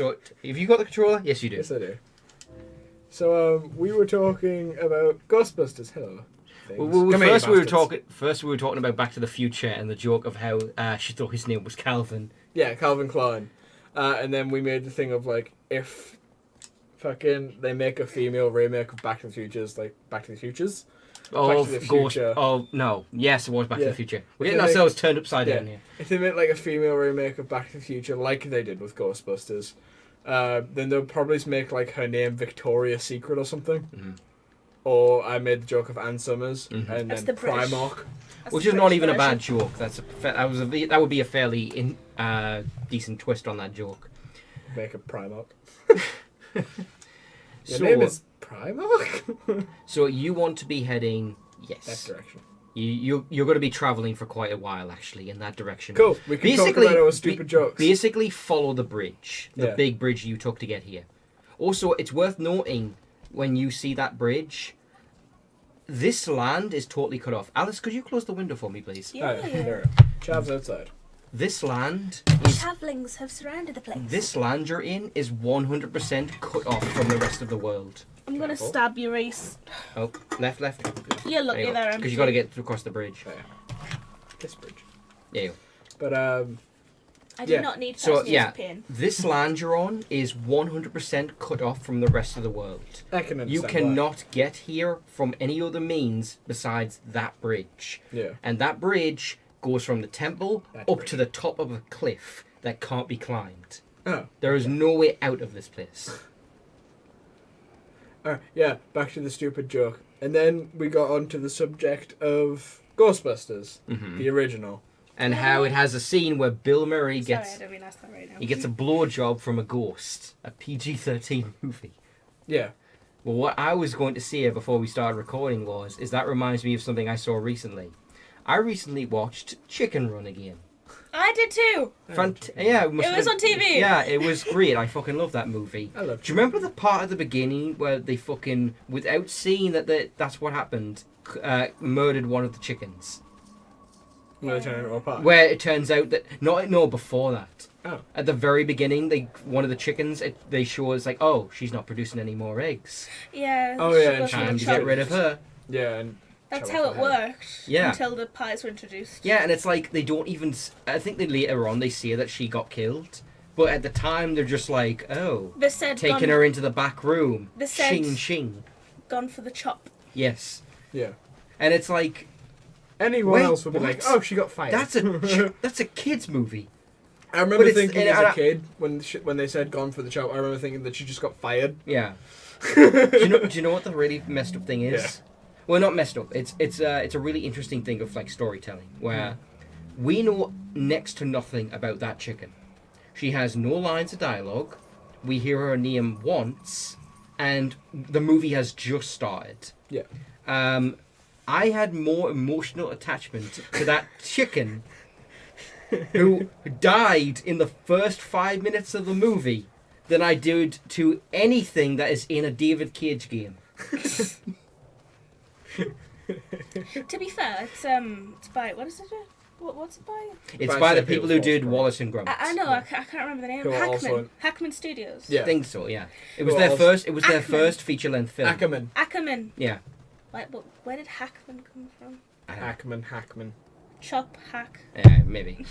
So, have you got the controller? Yes, you do. Yes, I do. So, we were talking about Ghostbusters. Hello. First, we were talking about Back to the Future and the joke of how she thought his name was Calvin. Yeah, Calvin Klein. And then we made the thing of, like, if fucking they make a female remake of Back to the Futures, like, Back to the Futures. Oh, Back to the Ghost. Future. Oh, no. Yes, it was Back to the Future. We're getting If they ourselves turned upside down here. If they make, like, a female remake of Back to the Future, like they did with Ghostbusters, then they'll probably just make, like, her name Victoria's Secret or something. Mm-hmm. Or I made the joke of Ann Summers, Mm-hmm. and That's then the British. Primark. Which is not even a bad joke. That would be a fairly decent twist on that joke. Make a Primark. Your So, name is Primark? so you want to be heading... Yes. That direction. You're going to be travelling for quite a while, actually, in that direction. Cool. We can talk about our stupid jokes. Basically, follow the bridge. The Yeah. big bridge you took to get here. Also, it's worth noting, when you see that bridge, this land is totally cut off. Alice, could you close the window for me, please? Yeah. There. Chav's outside. This land The is... Chavlings have surrounded the place. This land you're in is 100% cut off from the rest of the world. I'm gonna stab you, Reese. Oh, left. You're lucky there, Because you got to get across the bridge. Oh, yeah. This bridge. Yeah. You go. But, I do Yeah. not need So, first years yeah, of pain. this land you're on is 100% cut off from the rest of the world. I can understand You why. cannot get here from any other means besides that bridge. Yeah. And that bridge goes from the temple That up bridge. to the top of a cliff that can't be climbed. Oh. There is no way out of this place. Yeah, back to the stupid joke. And then we got onto the subject of Ghostbusters, the original. And how it has a scene where Bill Murray Sorry, gets I don't realize that right now. he gets a blowjob from a ghost. A PG-13 movie. Yeah. Well, what I was going to say before we started recording is that reminds me of something I saw recently. I recently watched Chicken Run again. I did too. Yeah, It was on TV. Yeah, it was great. I fucking love that movie. I love Do you remember the part at the beginning where they fucking, without seeing that's what happened, murdered one of the chickens? Where they turn it apart. Where it turns out that before that. Oh. At the very beginning, one of the chickens, they show it's like, oh, she's not producing any more eggs. Yeah. Oh, yeah, she and goes Time from to the get top. rid of her. Yeah, and That's chop how off it her head. worked. Yeah. Until the pies were introduced. Yeah, and it's like they don't even. I think that later on they say that she got killed, but at the time they're just like, oh, They said taking her into the back room. They said- Shing shing. gone for the chop. Yes, Yeah. and it's like Anyone Wait, else would be what? like, oh, she got fired. that's a kids movie. I remember But it's- thinking and as a I- kid, when they said gone for the chop, I remember thinking that she just got fired. Yeah. do you know what the really messed up thing is? Yeah. Well, not messed up. It's a really interesting thing of like storytelling where we know next to nothing about that chicken. She has no lines of dialogue. We hear her name once, and the movie has just started. Yeah. I had more emotional attachment to that chicken who died in the first 5 minutes of the movie than I did to anything that is in a David Cage game. To be fair, it's by what is it? What's it by? It's By by the St. people Peter's who did Falls, Wallace and Gromit. I know. I can't remember the name. Who are also- Hackman Studios. Yeah. I think so, yeah. It was Who their also- first. It was their Ackerman. first feature-length film. Ackerman. Ackerman. Yeah. But where did Hackman come from? Hackman. Chop hack. Maybe.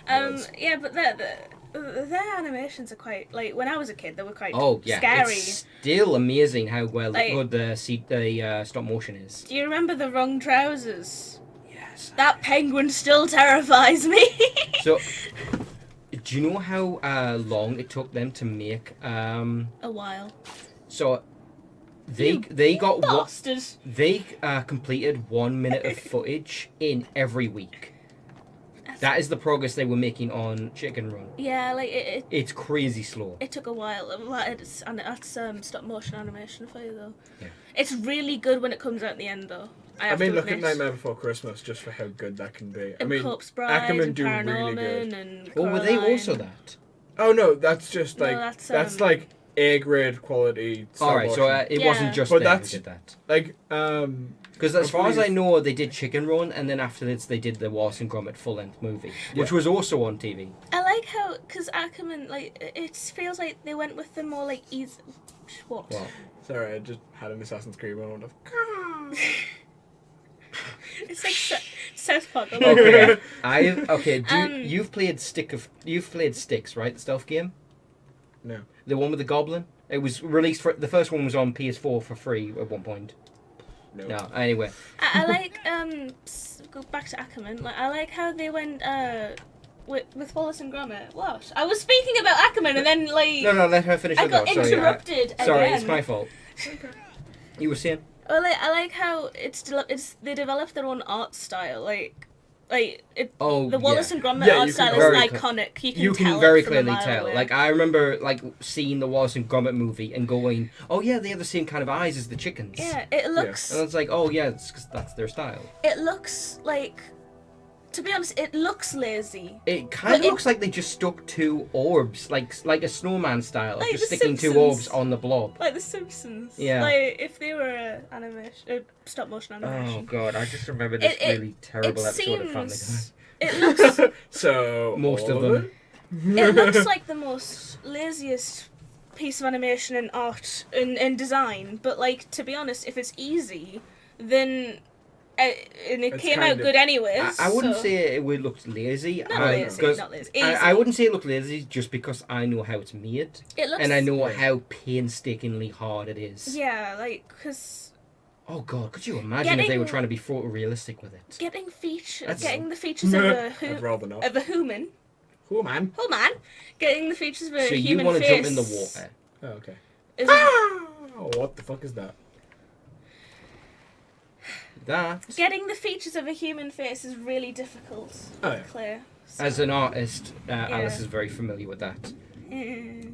Words. Yeah, but their animations are quite like when I was a kid. They were quite Oh yeah. scary. It's still amazing how well Like- good the stop motion is. Do you remember the wrong trousers? Yes. That penguin still terrifies me. So, do you know how long it took them to make? A while. So, they got what Bastard. they completed 1 minute of footage in every week. That is the progress they were making on Chicken Run. Yeah, like It's crazy slow. it took a while. That's stop motion animation for you though. Yeah. It's really good when it comes out in the end though. I mean, look at Nightmare Before Christmas just for how good that can be. I And mean, Corpse Bride Ackerman and do really Paranorman good. and Oh, were they Coraline. also that? Oh no, that's just No, like that's, like A grade quality. All right, so motion. it wasn't just But them that's- who did that. like Because as far as I believe- know, they did Chicken Run, and then after this, they did the Wallace and Gromit full-length movie, which Yeah. was also on TV. I like like how, because Ackerman, like, it feels like they went with the more, like, easy... What? Well, Sorry, I just had an Assassin's Creed moment of. It's like South Park. okay. Um, You've played Styx, right? The stealth game, No. the one with the goblin. It was released the first one was on PS4 for free at one point. No. No, anyway. I like, go back to Ackerman, like, I like how they went, with Wallace and Gromit. What? I was speaking about Ackerman and then, like... No, let her finish. I her got thought. interrupted again. Sorry, it's my fault. You were saying? Well, like, I like how they developed their own art style, Oh, the Wallace and Gromit Yeah, art you style can is very iconic. You can tell very it from a clearly mile tell. away. Like I remember, like seeing the Wallace and Gromit movie and going, "Oh yeah, they have the same kind of eyes as the chickens." Yeah, it looks. And it's like, "Oh yeah, it's 'cause that's their style." It looks like, to be honest, it looks lazy. It kind of But looks like they just stuck two orbs, like a snowman style, Like just The sticking two Simpsons. orbs on the blob. Like The Simpsons. Yeah. Like if they were stop motion Oh animation. god, I just remember this It- really terrible it episode of Family Guy. seems. It looks. So Most all of them. It looks like the most laziest piece of animation and art and design. But like, to be honest, if it's easy, then and it It's came kind out of- good anyways. I wouldn't so- say it would look lazy. Not I- lazy, 'cause not lazy. Easy. I wouldn't say it looked lazy just because I know how it's made It looks. and I know Yeah. how painstakingly hard it is. Yeah, like because Oh god, could you imagine if they were Getting- trying to be photorealistic with it? getting That's- the features of a I'd rather not. human. Cool, man. Oh man, getting the features of a So you human want to face. jump in the water? Oh, okay. is- Oh, what the fuck is that? That, Getting the features of a human face is really difficult. Oh, yeah. Clear. So- as an artist, Alice Yeah. is very familiar with that. Mm.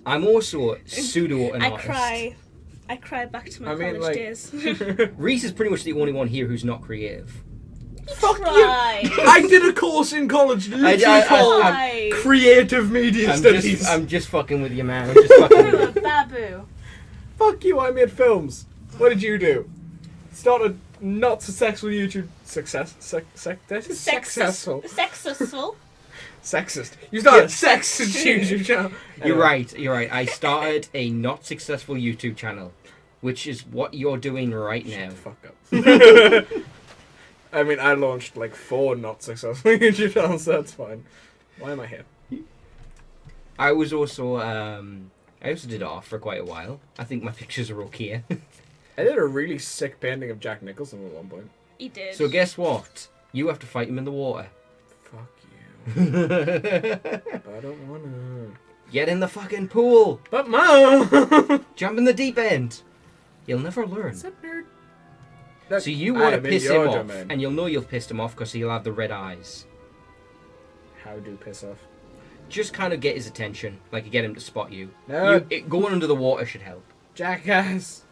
I'm also pseudo an I artist. I cry back to my I mean, college like. days. Reese is pretty much the only one here who's not creative. Fuck Try. you! I did a course in college literally I- called Try. Creative Media Studies. I'm just fucking with you, man. I'm just fucking Ooh, with a you. babu. Fuck you, I made films. What did you do? Started not successful YouTube successful. Sexistful. Sexist. You started a sexist YouTube channel. You're right. I started a not successful YouTube channel, which is what you're doing right now. Fuck up. I mean, I launched like 4 not successful YouTube channels, so that's fine. Why am I here? I was also I also did art for quite a while. I think my pictures are okay. I did a really sick painting of Jack Nicholson at one point. He did. So guess what? You have to fight him in the water. Fuck you. But I don't wanna. Get in the fucking pool. But Mom! Jump in the deep end. You'll never learn. What's up, nerd? So you I want to am in piss your him off, domain. and you'll know you've pissed him off because he'll have the red eyes. How do piss off? Just kind of get his attention, like get him to spot you. No. Going under the water should help. Jackass!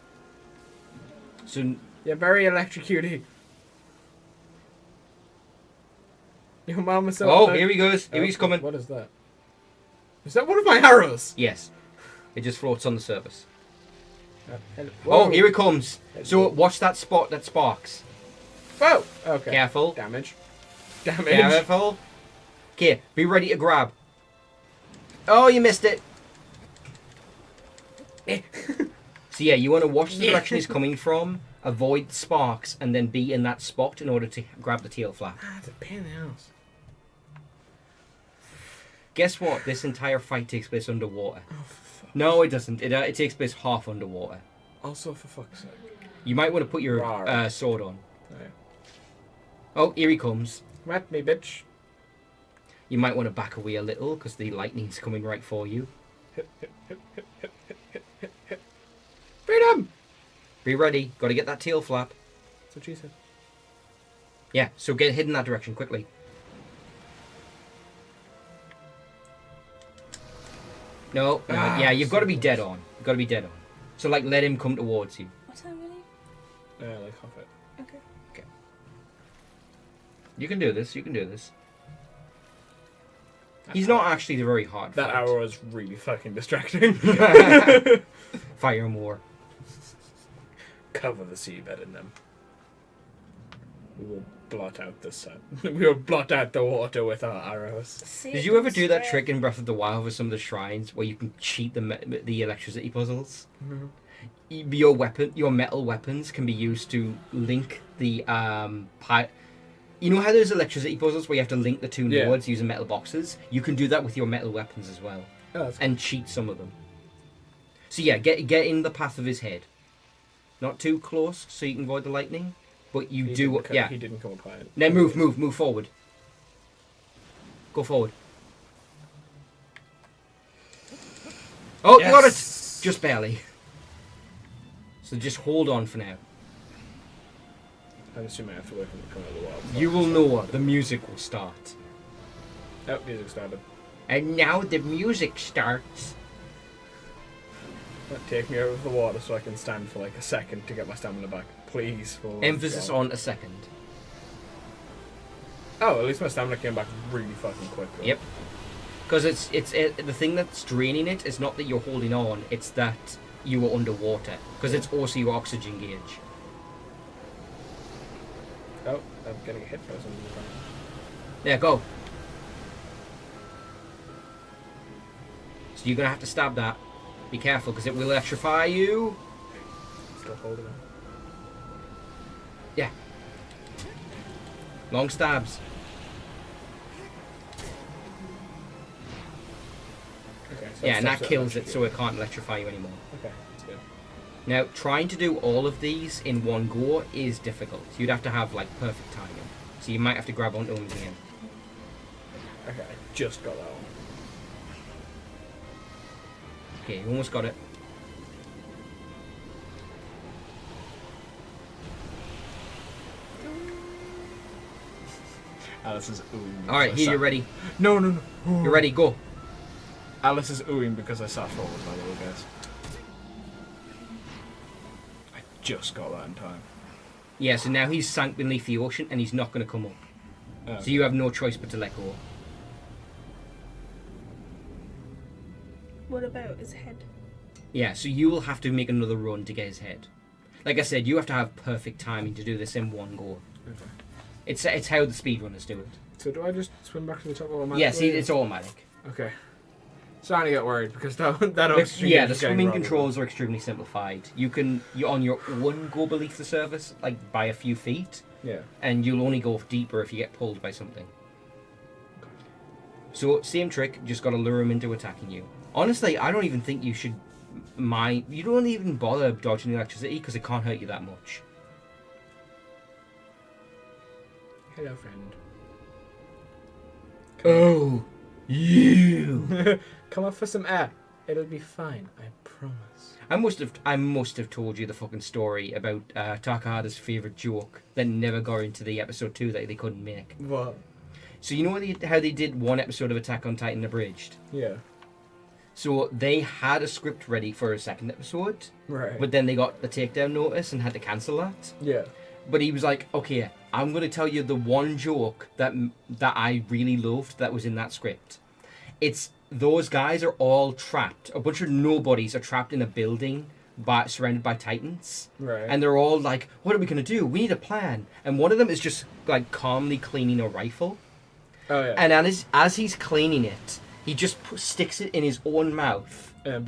So You're very electrocuting. Your mom is so. oh, here he goes. Here Oh, he's coming. What is that? Is that one of my arrows? Yes, it just floats on the surface. Hello. Oh, Whoa. here he comes. So watch that spot that sparks. Whoa! Okay. Careful. Damage. Damage. Careful. Okay, be ready to grab. Oh, you missed it. So yeah, you want to watch the direction he's coming from, avoid sparks, and then be in that spot in order to grab the tail flap. Ah, it's a pain in the ass. Guess what? This entire fight takes place underwater. Oh, for fuck. No, it doesn't. It takes place half underwater. Also, for fuck's sake. You might want to put your RAR. sword on. Oh, yeah. Oh, here he comes. Come at me, bitch. You might want to back away a little because the lightning's coming right for you. Freedom! Be ready. Got to get that tail flap. That's what she said. Yeah, so get hid in that direction quickly. No, yeah, you've got to be dead on. You've got to be dead on. So, like, let him come towards you. What time really? Like half it. Okay. You can do this. You can do this. He's not actually the very hard That fight. hour was really fucking distracting. Fire more. Cover the seabed in them. We will blot out the sun. We will blot out the water with our arrows. Did you ever do that trick in Breath of the Wild with some of the shrines where you can cheat the electricity puzzles? Mm-hmm. Your metal weapons can be used to link the You know how there's electricity puzzles where you have to link the two nodes using metal boxes? You can do that with your metal weapons as well, and cheat some of them. So yeah, get in the path of his head, not too close so you can avoid the lightning, but he didn't come up high. Now move forward. Go forward. Oh, yes. You got it! Just barely. So just hold on for now. I'm assuming I have to wait for him to come out of the wild. You will know the music will start. Oh, music started. And now the music starts. Take me out of the water so I can stand for like a second to get my stamina back. Please. Emphasis on a second. Oh, at least my stamina came back really fucking quick. Though. Yep. Because the thing that's draining it is not that you're holding on, it's that you were underwater. Because it's also your oxygen gauge. Oh, I'm getting hit by something. There, go. So you're going to have to stab that. Be careful, because it will electrify you. Still holding it. Yeah. Long stabs. Okay, so Yeah, and that kills it, so it can't electrify you anymore. Okay, that's good. Now, trying to do all of these in one go is difficult. You'd have to have, like, perfect timing. So you might have to grab onto them again. Okay, I just got that one. Okay, you almost got it. Alice is oohing. Alright, here, you're ready. No. You're ready, go. Alice is oohing because I sat forward, by the way, guys. I just got that in time. Yeah, so now he's sank beneath the ocean and he's not going to come up. Oh. So you have no choice but to let go. What about his head? Yeah, so you will have to make another run to get his head. Like I said, you have to have perfect timing to do this in one go. Okay. It's how the speedrunners do it. So do I just swim back to the top automatically? Yeah, see, it's automatic. Okay. Starting to get worried because that Yeah, the swimming controls are extremely simplified. You on your one go beneath the surface, like by a few feet. Yeah. And you'll only go deeper if you get pulled by something. So same trick, just got to lure him into attacking you. Honestly, I don't even think you should mind. You don't even bother dodging the electricity because it can't hurt you that much. Hello, friend. Oh, you! Come up for some air. It'll be fine. I promise. I must have told you the fucking story about Takahata's favorite joke that never got into the episode 2 that they couldn't make. What? So you know how they did one episode of Attack on Titan abridged? Yeah. So they had a script ready for a second episode, Right. but then they got the takedown notice and had to cancel that. Yeah. But he was like, okay, I'm going to tell you the one joke that I really loved that was in that script. It's those guys are all trapped. A bunch of nobodies are trapped in a building surrounded by Titans. Right. And they're all like, what are we going to do? We need a plan. And one of them is just like calmly cleaning a rifle. Oh, yeah. And as he's cleaning it, he just sticks it in his own mouth and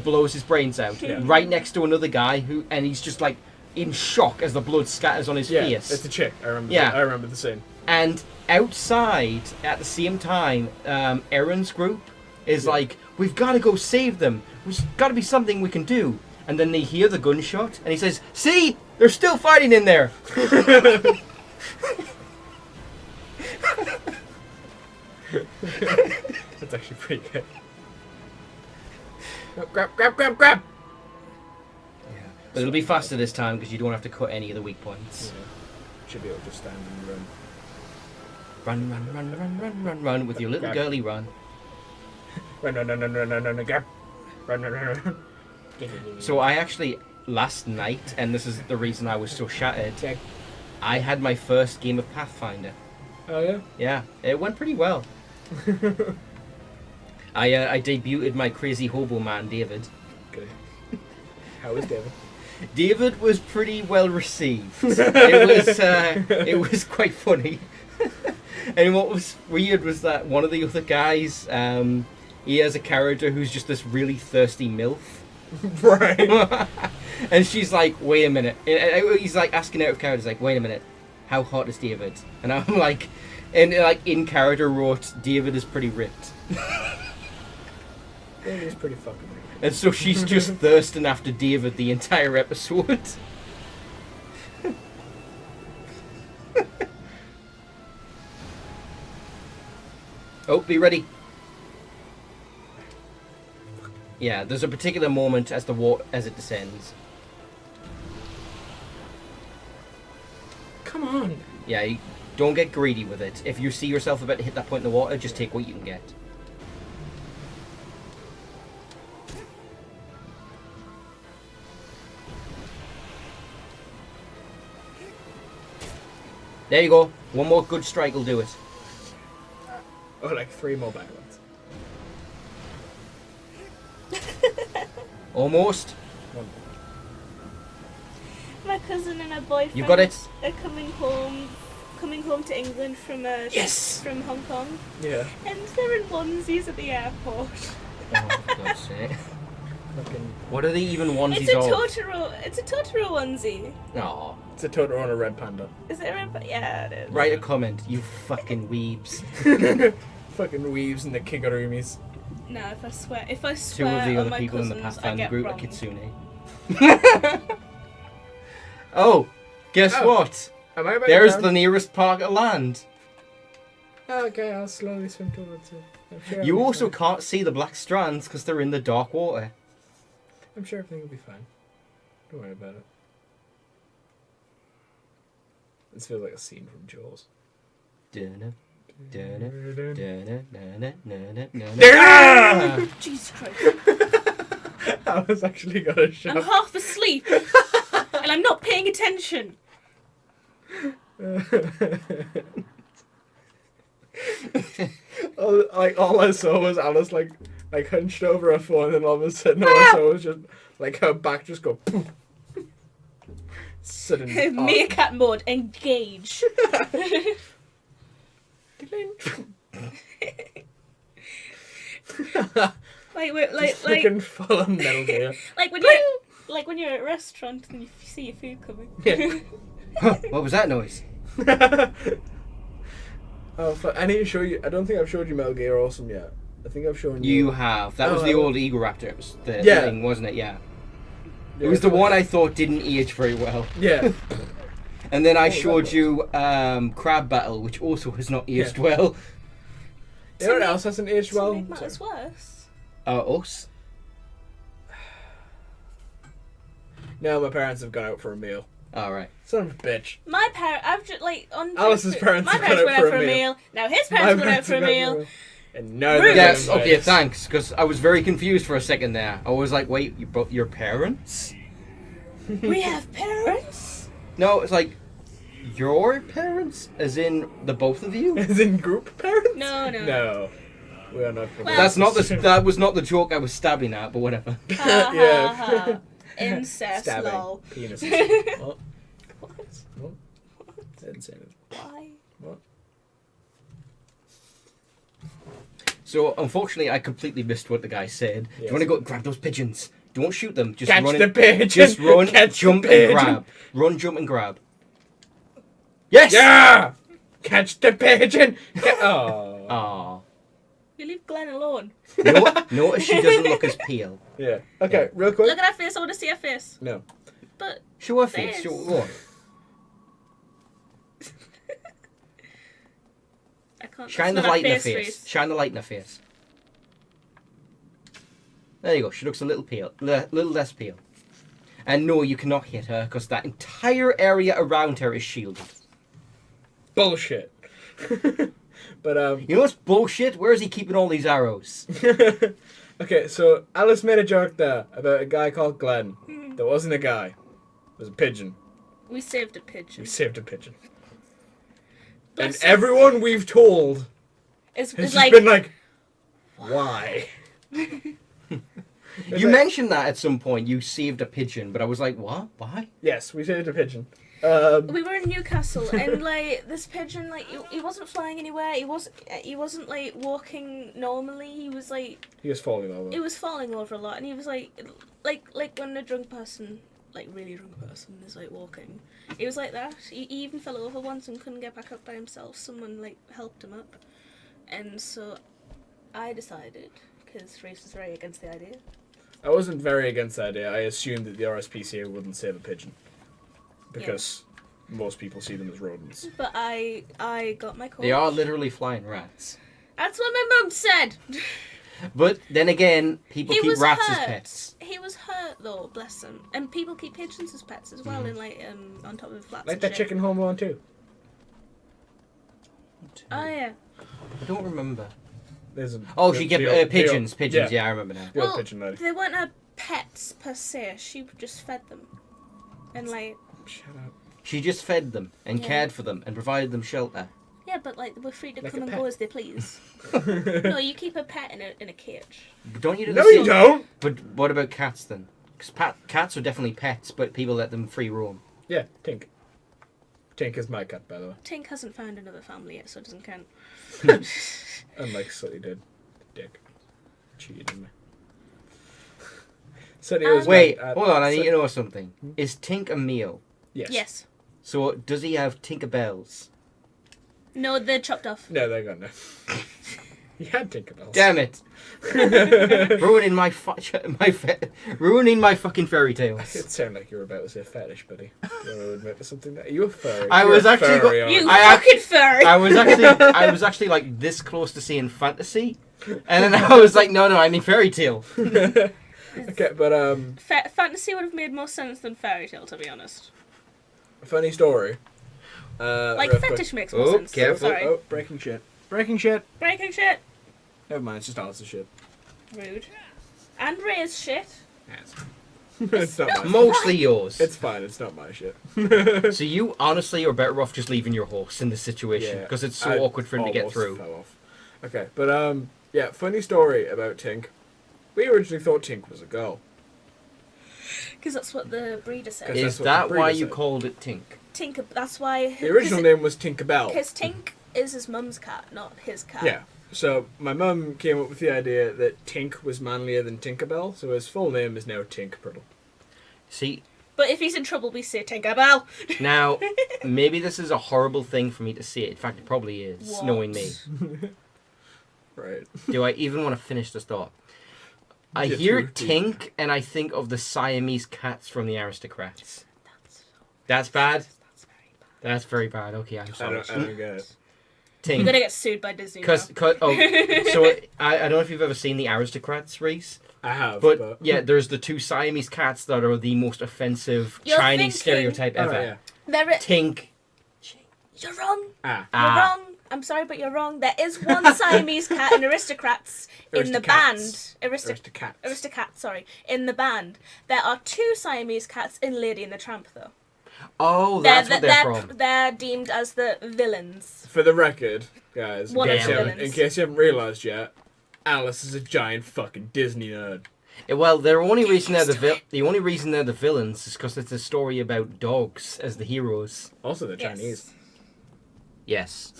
blows his brains out. Yeah. Right next to another guy and he's just like in shock as the blood scatters on his face. It's a chick. I remember. Yeah. I remember the scene. And outside, at the same time, Aaron's group is like, we've got to go save them. There's got to be something we can do. And then they hear the gunshot, and he says, see, they're still fighting in there. That's actually pretty good. No, grab! But it'll be faster this time because you don't have to cut any of the weak points. Yeah. Should be able to just stand and run. Run with your little girly run. Run, grab! Run. So I actually, last night, and this is the reason I was so shattered, Yeah. I had my first game of Pathfinder. Oh yeah. Yeah, it went pretty well. I debuted my crazy hobo man, David. Good. How is David? David was pretty well received. It was quite funny. And what was weird was that one of the other guys, he has a character who's just this really thirsty MILF. Right. And she's like, wait a minute. And he's like asking out of character, like, wait a minute, how hot is David? And I'm like, and like in character wrote, David is pretty ripped. It is pretty fucking weird. And so she's just thirsting after David the entire episode. Oh, be ready. Yeah, there's a particular moment as it descends. Come on. Yeah, don't get greedy with it. If you see yourself about to hit that point in the water, just take what you can get. There you go. One more good strike will do it. Oh, like 3 more bad ones. Almost. One. My cousin and her boyfriend You got it. are coming home to England from Yes! from Hong Kong, Yeah. and they're in onesies at the airport. Oh, for God's sake. Fucking. What are they even onesies It's a of? Totoro. It's a Totoro onesie. Aw. It's a Totoro and a red panda. Is it? Yeah, it is. Write a comment, you fucking weebs. Fucking weaves and the kigurumis. No, if I swear Two of the on other my people in the cousins, I Pathfinder get group are wrong. Kitsune. Oh, guess Oh. what? Am I about There's to the nearest part of land. Oh, okay, I'll slowly swim towards it. I'm sure You I'll be also fine. can't see the black strands because they're in the dark water. I'm sure everything will be fine. Don't worry about it. This feels like a scene from Jaws. Dun-dun, dun-dun, dun-dun, dun-dun, dun-dun, dun-dun. Ah! Jesus Christ! I was actually gonna I'm shout. half asleep, and I'm not paying attention. All I saw was Alice like hunched over her phone, and all of a sudden all I saw was just like her back just go poof. Sudden. Meerkat mode, engage. like Freaking full on Metal Gear. like when you're at a restaurant and you see your food coming. Yeah. Huh, what was that noise? Oh, I need to show you. I don't think I've showed you Metal Gear Awesome yet. I think I've shown you. You have. That was Oh, the I- old Eagle Raptor. It was the Yeah. thing, wasn't it? Yeah. Yeah, It was the it's one like- I thought didn't age very well. Yeah. And then I Oh, that showed was- you Crab Battle, which also has not aged Yeah. well. You know what else hasn't aged To well? make matters worse. Us. No, my parents have gone out for a meal. Alright. Son of a bitch. My parents, I've just like on. Alice's Facebook- parents My have parents gone went out for a meal. Now his parents went out for a meal. And no, Rude. Yes, okay, thanks. Because I was very confused for a second there. I was like, wait, your parents? We have parents. No, it's like, your parents? As in, the both of you? As in group parents? No. No. We are not. Well- That was not the joke I was stabbing at, but whatever. Ha, Yeah. ha, ha. Incest, Stabbing. lol. Penises. What? What? What? I didn't say it. Why? What? So, unfortunately, I completely missed what the guy said. Do you Yes. want to go grab those pigeons? Don't shoot them. Just Catch run the and- pigeon! Just run, Catch the jump, and pigeon! grab. Run, jump, and grab. Yes! Yeah! Catch the pigeon! Oh. Aw. You leave Glenn alone. Notice she doesn't look as pale. Yeah. Okay, real quick. Look at her face. I want to see her face. No. But Show her face. Face. Show what? I can't. Shine the that's not light in her face. face. Shine the light in her face. There you go. She looks a little pale. Little less pale. And no, you cannot hit her because that entire area around her is shielded. Bullshit. But, You know what's bullshit? Where is he keeping all these arrows? okay, so Alice made a joke there about a guy called Glenn. There wasn't a guy. It was a pigeon. We saved a We pigeon. saved a pigeon. Bless And him. everyone we've told It's has just like been like, why? You mentioned that at some point. You saved a pigeon, but I was like, what? Why? Yes, we saved a pigeon. We were in Newcastle, and like this pigeon, like he wasn't flying anywhere. He wasn't like walking normally. He was falling over. He was falling over a lot, and he was like when a drunk person, like really drunk person, is like walking. He was like that. He even fell over once and couldn't get back up by himself. Someone like helped him up, and so I decided, because Reese was very against the idea. I wasn't very against the idea. I assumed that the RSPCA wouldn't save a pigeon. Because most people see them as rodents. But I got my call. They are literally flying rats. That's what my mum said. But then again, people He keep was rats as hurt. pets. He was hurt though, bless him. And people keep pigeons as pets as well, in like on top of flats. Like and that shit. chicken Home Alone too. Oh yeah. I don't remember. There's a, Oh, she kept pigeons. the- Pigeons, yeah, I remember now. The old Well, pigeon lady. they weren't her pets per se. She just fed them, and like Shut up. She just fed them and Yeah. cared for them and provided them shelter. yeah, but like they were free to Like come a and pet. go as they please. No, you keep a pet in a cage. But don't you do No, the you same- don't. But what about cats then? Because cats are definitely pets, but people let them free roam. Yeah, Tink. Tink is my cat, by the way. Tink hasn't found another family yet, so it doesn't count. Unlike Sully did. Dick. Cheated on me. Sully was Wait, my- hold on, I need Sul- to know something. Is Tink a meal? Yes. Yes. So does he have Tinkerbells? No, they're chopped off. No, they're gone now. He had Tinkerbells. Damn it! ruining my ruining my fucking fairy tales. It sounded like you were about to say fetish, buddy. You want to admit to something that you a furry? I You're was a actually furry, go- aren't You you? I fucking furry. I was actually like this close to saying fantasy, and then I was like, no, I mean fairy tale. Okay, but Fantasy would have made more sense than fairy tale, to be honest. funny story. Like real quick. fetish makes more Oh, sense. careful. Sorry. Oh, breaking shit. Breaking shit. Breaking shit. Never mind, it's just Alice's shit. Rude. And Ray's shit. Yes. It's not my Mostly yours. It's fine, it's not my shit. So you honestly are better off just leaving your horse in this situation because it's so I awkward for him to get almost through. fell off. Okay, but yeah, funny story about Tink. We originally thought Tink was a girl. Because that's what the breeder said. Is- Is that's what that the why breeder you said. called it Tink? Tink, that's why... The original name was Tinkerbell. Because Tink is his mum's cat, not his cat. Yeah. So my mum came up with the idea that Tink was manlier than Tinkerbell, so his full name is now Tink Priddle. See, But if he's in trouble, we say Tinkerbell. now maybe this is a horrible thing for me to say. In fact, it probably is, What? knowing me. Right. Do I even want to finish this thought? I Yeah, hear true. Tink and I think of the Siamese cats from the Aristocrats. That's bad? That's very bad. That's very bad. Okay, I'm I sorry. don't get it. You're Tink. gonna get sued by Disney Cause, now. so I don't know if you've ever seen the Aristocrats, Reese, I have, but yeah, there's the two Siamese cats that are the most offensive You're Chinese thinking- stereotype Oh, ever. yeah. There Tink. You're wrong. Ah. You're wrong. I'm sorry, but you're wrong. There is one Siamese cat in Aristocrats in the band. Aristocats. Aristocat, sorry. In the band. There are two Siamese cats in Lady and the Tramp, though. Oh, that's what they're from. They're deemed as the villains. For the record, guys, One of in, the case you haven't, villains. in case you haven't realised yet, Alice is a giant fucking Disney nerd. Well, the only Get reason they're used to it. the only reason they're the villains is because it's a story about dogs as the heroes. Also, they're Yes. Chinese. Yes.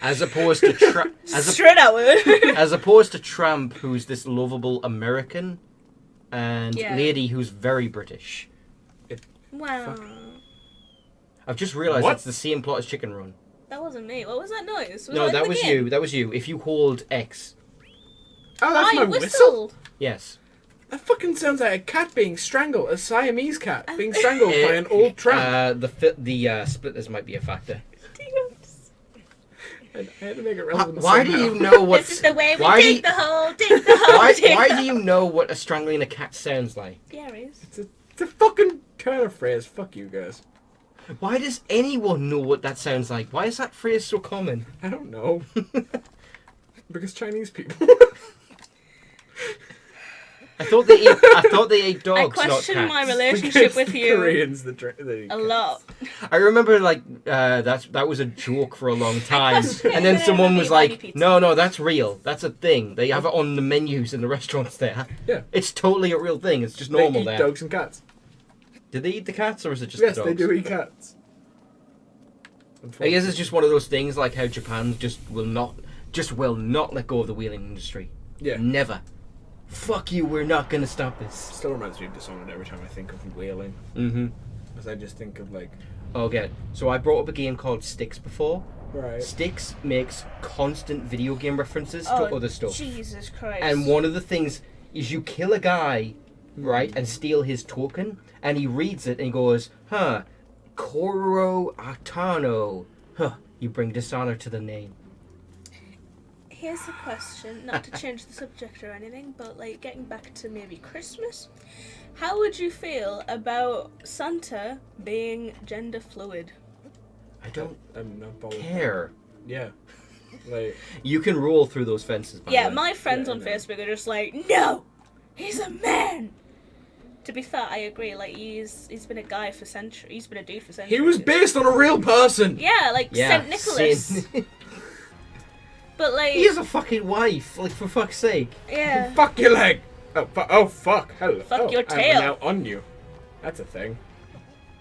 As opposed to Straight out. as opposed to Tramp, who's this lovable American, and Yeah. Lady, who's very British. Wow. I've just realised What? it's the same plot as Chicken Run. That wasn't me. What was that noise? No, in that the was game? you. That was you. If you hold X. Oh, that's I my whistle? whistled. Yes. That fucking sounds like a cat being strangled, a Siamese cat being strangled by an old tramp. The splitters might be a factor. I had to make it relevant Why do somehow. you know what? This is the way we why do dig you- the hole, dig the hole, Why, dig why the do you know what a strangling a cat sounds like? Yeah, it is. It's a fucking turn of phrase. Fuck you guys. Why does anyone know what that sounds like? Why is that phrase so common? I don't know. Because Chinese people. I thought they ate I dogs, not question cats. my relationship with The you Koreans, a lot. I remember like that was a joke for a long time, question and then whether someone it was would be like, pizza. "No, that's real. That's a thing. They have it on the menus in the restaurants there. Yeah. It's totally a real thing. It's just They normal eat there." dogs and cats. Did they eat the cats, or is it just Yes, the they dogs? do eat cats. I guess it's just one of those things, like how Japan just will not let go of the whaling industry. Yeah. Never. Fuck you. We're not gonna stop this. Still reminds me of Dishonored every time I think of whaling. Mm-hmm. Because I just think of like... Okay. So I brought up a game called Styx before. Right. Styx makes constant video game references to Oh, other stuff. Jesus Christ. And one of the things is you kill a guy, right, and steal his token, and he reads it and goes, huh, Koro Atano. Huh, you bring dishonor to the name. Here's a question, not to change the subject or anything, but like getting back to maybe Christmas. How would you feel about Santa being gender fluid? I don't I'm not bothered. care. Yeah. Like... You can roll through those fences, by Yeah, the way. my friends Yeah, on no. Facebook are just like, no, he's a man. To be fair, I agree. Like he's been a guy for centuries. He's been a dude for centuries. He was based on a real person! Yeah, like Yeah, Saint Nicholas. Saint- But like, He has a fucking wife, like, for fuck's sake. yeah. Fuck your leg! Oh, fuck. Hello. Fuck your I'm tail. now on you. That's a thing.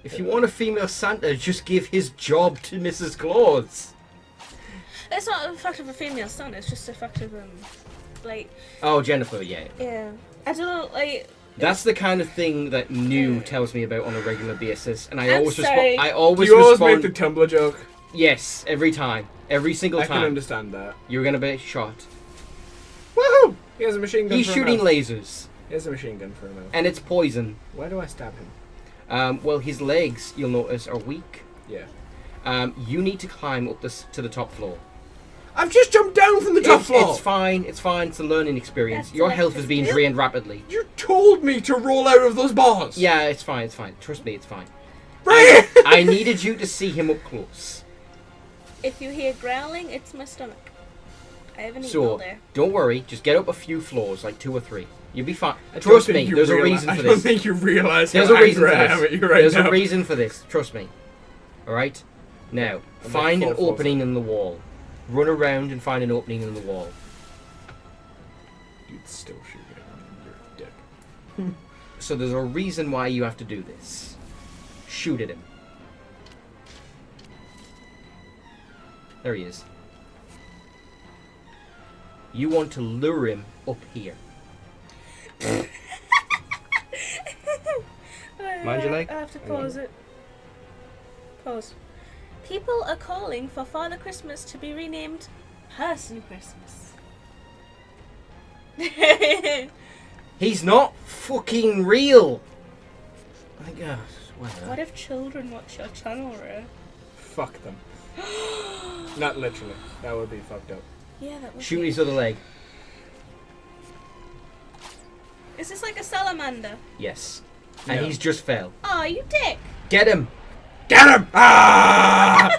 If you want a female Santa, just give his job to Mrs. Claus. It's not a fact of a female son. It's just a fact of like, Oh, Jennifer, yeah. yeah. I don't know, like. That's the kind of thing that New tells me about on a regular basis, and I I'm always sorry. respond. I Do always you always respond. make the Tumblr joke? Yes, every time, every single I can time. understand that. You're gonna be shot. Woohoo! He has a machine gun He's for shooting a mouth. lasers, He has a machine gun for a mouth. and it's poison. Why do I stab him? Well, his legs, you'll notice, are weak. Yeah. You need to climb up to the top floor. I've just jumped down from the top floor! It's fine. It's fine. It's a learning experience. That's Your health is electric being eel. drained rapidly. You told me to roll out of those bars! Yeah, it's fine. It's fine. Trust me, it's fine. Right! I needed you to see him up close. If you hear growling, it's my stomach. I haven't eaten all So, day. don't worry. Just get up a few floors, like 2 or 3. You'll be fine. I don't Trust think me, you there's a reali- reason I for don't this. think you realise There's how a reason angry for I am at this. you right There's now. a reason for this. Trust me. Alright? Now, I'm find like an 4 floors opening in the wall. Run around and find an opening in the wall. You'd still shoot me. You're a dick. So there's a reason why you have to do this. Shoot at him. There he is. You want to lure him up here. Mind your leg. I have to pause it. Pause. People are calling for Father Christmas to be renamed Person Christmas. He's not fucking real. My God. What if children watch your channel, Ray? Fuck them. Not literally. That would be fucked up. Yeah, that would Shoot be. his other leg. Is this like a salamander? Yes. And No. he's just fell. Oh, you dick! Get him. Get him! Ah!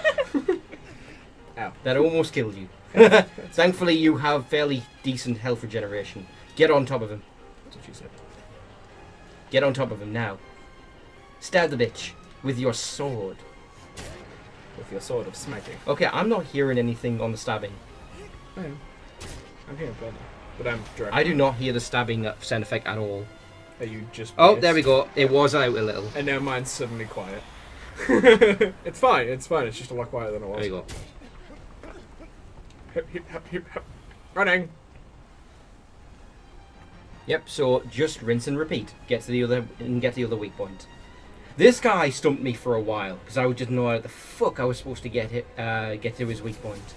Ow. That almost killed you. Thankfully, you have fairly decent health regeneration. Get on top of him. That's what she said. Get on top of him now. Stab the bitch with your sword. With your sword of smacking. Okay, I'm not hearing anything on the stabbing. I am. I'm here, bloody. But I'm direct. I do not hear the stabbing sound effect at all. Are you just Oh, pissed? there we go. It was out a little. And now mine's suddenly quiet. It's fine, it's fine. It's just a lot quieter than it was. There you go. Hip, hip, hip, hip, hip. Running. Yep. So just rinse and repeat. Get to the other weak point. This guy stumped me for a while because I would just know how the fuck I was supposed to get to his weak point.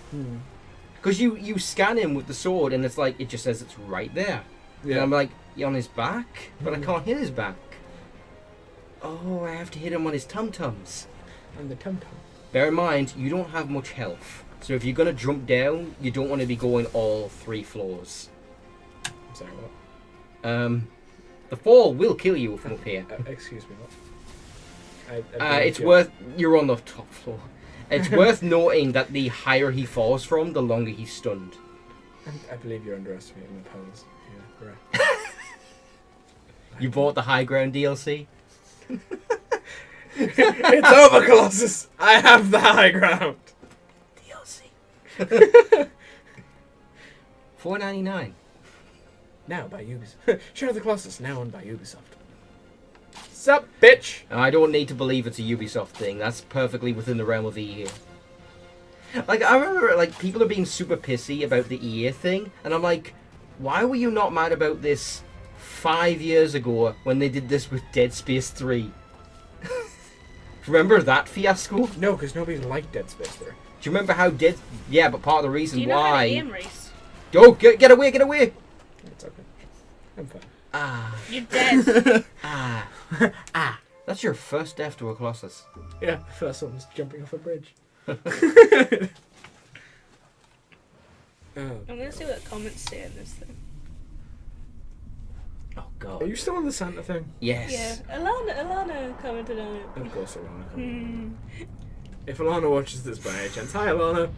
Because you scan him with the sword and it's like it just says it's right there. And I'm like, you on his back, but I can't hit his back. Oh, I have to hit him on his tum-tums. And the tum-tum. Bear in mind, you don't have much health. So if you're going to jump down, you don't want to be going all 3 floors. I'm sorry, what? The fall will kill you from up here. Excuse me, what? It's worth... You're on the top floor. It's worth noting that the higher he falls from, the longer he's stunned. I believe you're underestimating my powers. Yeah, right. You bought the High Ground DLC? It's over, Colossus. I have the high ground. DLC. $4.99. Now by Ubisoft. Shadow of the Colossus now owned by Ubisoft. Sup, bitch? I don't need to believe it's a Ubisoft thing. That's perfectly within the realm of EA. Like, I remember, like, people are being super pissy about the EA thing, and I'm like, why were you not mad about this 5 years ago when they did this with Dead Space 3? Remember that fiasco? Do No, because nobody liked Dead Space 3. you remember how Dead... Yeah, but part of the reason Do you know how to why... aim race? Oh, get away, get away! It's okay. I'm fine. Ah. You're dead. Ah. Ah. That's your first death to a Colossus. Yeah, first one's jumping off a bridge. Oh. I'm gonna see what the comments say on this thing. Oh, God. Are you still on the Santa thing? Yes. Yeah, Alana commented on it. Of course, Alana. Hmm. If Alana watches this by any chance, hi Alana.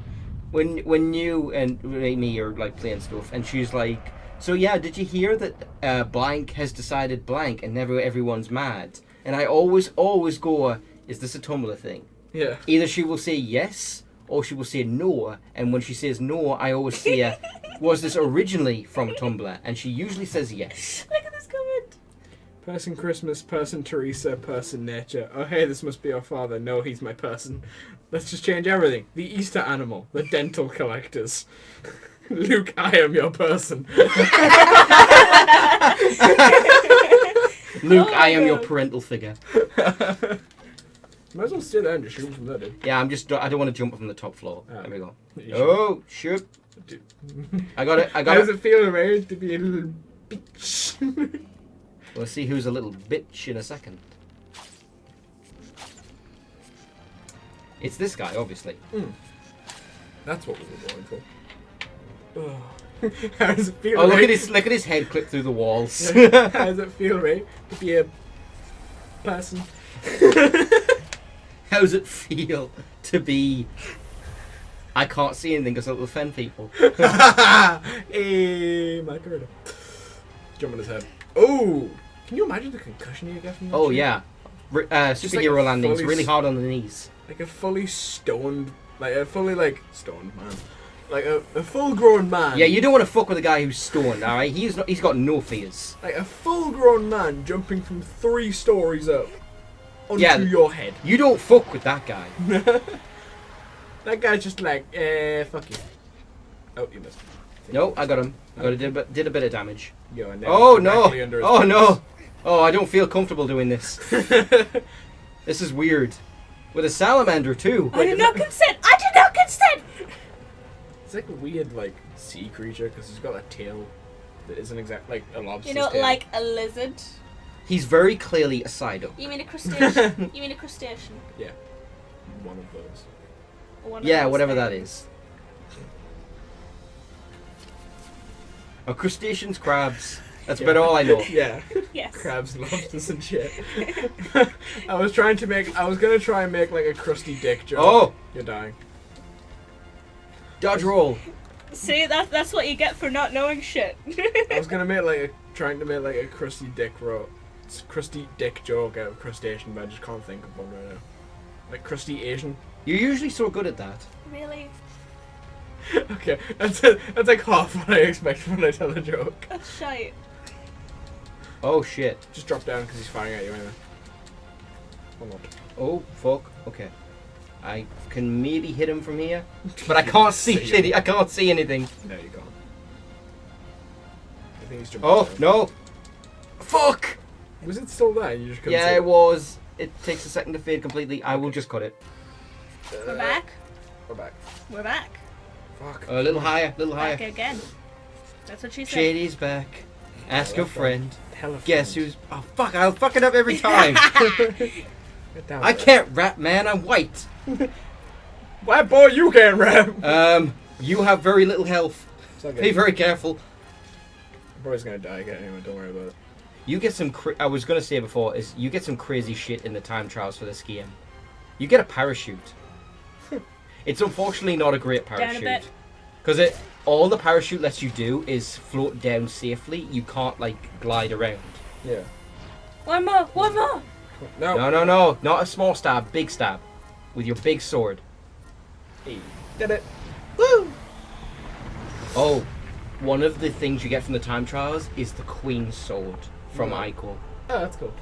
When you and me are like playing stuff, and she's like, "So yeah, did you hear that blank has decided blank, and never everyone's mad?" And I always go, "Is this a Tumblr thing?" Yeah. Either she will say yes, or she will say no. And when she says no, I always say, "Was this originally from Tumblr?" And she usually says yes. Look at this comment. Person Christmas, person Teresa, person nature. Oh hey, this must be our father. No, he's my person. Let's just change everything. The Easter animal, the dental collectors. Luke, I am your person. Luke, Oh I am my your God. parental figure. Might as well stay there and just shoot him from there, dude. Yeah, I don't want to jump from the top floor. Oh. There we go. You Oh, shoot. should. I got it. How does it feel, Ray, to be a little bitch? We'll see who's a little bitch in a second. It's this guy, obviously. That's what we were going for. Oh. How does it feel, Oh, look Ray? at his head clip through the walls. Yeah. How does it feel, Ray, to be a person? How does it feel to be... I can't see anything because it'll offend people. Hey, my career. Jump on his head. Oh! Can you imagine the concussion you get from that? Oh, shit? yeah. Just like Superhero a landings, fully really hard on the knees. Like a fully stoned, like a fully stoned man. Like a full-grown man. Yeah, you don't want to fuck with a guy who's stoned, alright? He's got no fears. Like a full-grown man jumping from 3 stories up onto Yeah. your head. You don't fuck with that guy. That guy's just like, fuck you. Oh, you missed. No, I got him. Did a bit of damage. Yo, and then Oh, no! directly under his Oh, face. no! Oh, I don't feel comfortable doing this. This is weird. With a salamander, too. I did not consent. I did not consent. It's like a weird, sea creature because it's got a tail that isn't exact like a lobster's You know, tail. like a lizard. He's very clearly a side-up. You mean a crustacean? You mean a crustacean? Yeah. One of those. Or one of Yeah, those whatever that things? is. Oh, crustaceans, crabs. That's about all I know. Yeah. Yes. Crabs, lobsters, and shit. I was gonna try and make like a crusty dick joke. Oh! You're dying. Dodge roll. See, that's what you get for not knowing shit. I was gonna make trying to make like a crusty dick joke out of crustacean, but I just can't think of one right now. Like crusty Asian. You're usually so good at that. Really? Okay, that's like half what I expect when I tell a joke. That's shite. Oh, shit. Just drop down because he's firing at you anyway. Hold on. Oh, fuck. Okay. I can maybe hit him from here, but I can't see shit. I can't see anything. No, you can't. I think he's jumping. Oh, down. no. Fuck! Was it still there? You just couldn't see Yeah, it was. It takes a second to fade completely. I will just cut it. We're back. We're back. We're back. Fuck. A little higher, little Back higher. again. That's what she said. Shady's back. Ask Oh, a that's friend. Hell of Guess friends. who's... Oh, fuck, I'll fuck it up every time. Get down I there. can't rap, man. I'm white. White boy, you can't rap. You have very little health. It's okay. Be very careful. I'm probably gonna die again anyway. Don't worry about it. You get some... I was going to say before, is you get some crazy shit in the time trials for this game. You get a parachute. It's unfortunately not a great Down a parachute. bit. Because all the parachute lets you do is float down safely. You can't, glide around. Yeah. One more. One more. No. No. Not a small stab, big stab. With your big sword. Hey, did it. Woo! Oh, one of the things you get from the time trials is the Queen's sword from No. Iquel. Oh, that's cool.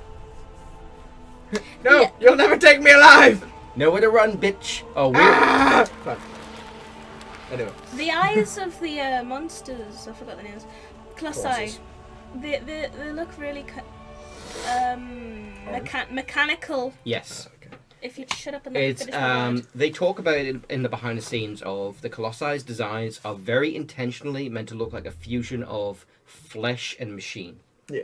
No, Yeah. you'll never take me alive! Nowhere to run, bitch. Oh, weird. Ah! Fun. Anyway. The eyes of the monsters. I forgot the names. Colossi. Colossus. They look really mechanical. Yes. Okay. If you'd shut up and let me It's finish my word. they talk about it in the behind the scenes of the Colossus designs are very intentionally meant to look like a fusion of flesh and machine. Yeah.